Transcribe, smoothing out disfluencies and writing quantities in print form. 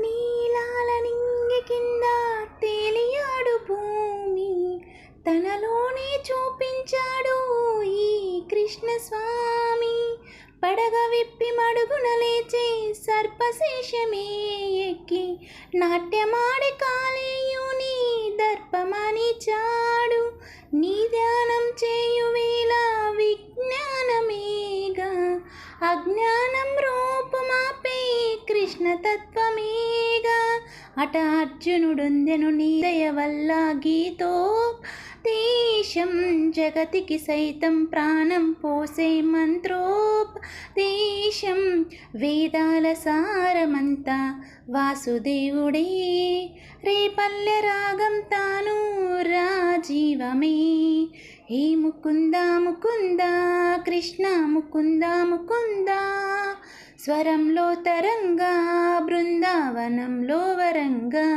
నీలాల నింగి కింద తేలియాడు భూమి, తనలోనే చూపించాడు ఈ కృష్ణ స్వామి. పడగ విప్పి మడుగున లేచే సర్పశేషమే ఎక్కి నాట్యమాడి కాలేయుని దర్పమనిచాడు. నీ ధ్యానం చేయువేళ విజ్ఞానమేగా, అజ్ఞానం రూపుమాపే కృష్ణతత్వమేగా. అట అర్జునుడొందెను నీ దయ వల్ల గీతోపదేశం, జగతికి సైతం ప్రాణం పోసే మంత్రోపదేశం. వేదాల సారమంతా వాసుదేవుడే, రేపల్లె రాగం తాను రాజీవమే. హే ముకుంద ముకుంద కృష్ణ ముకుంద ముకుంద, స్వరంలో తరంగా బృందావనంలో వరంగా.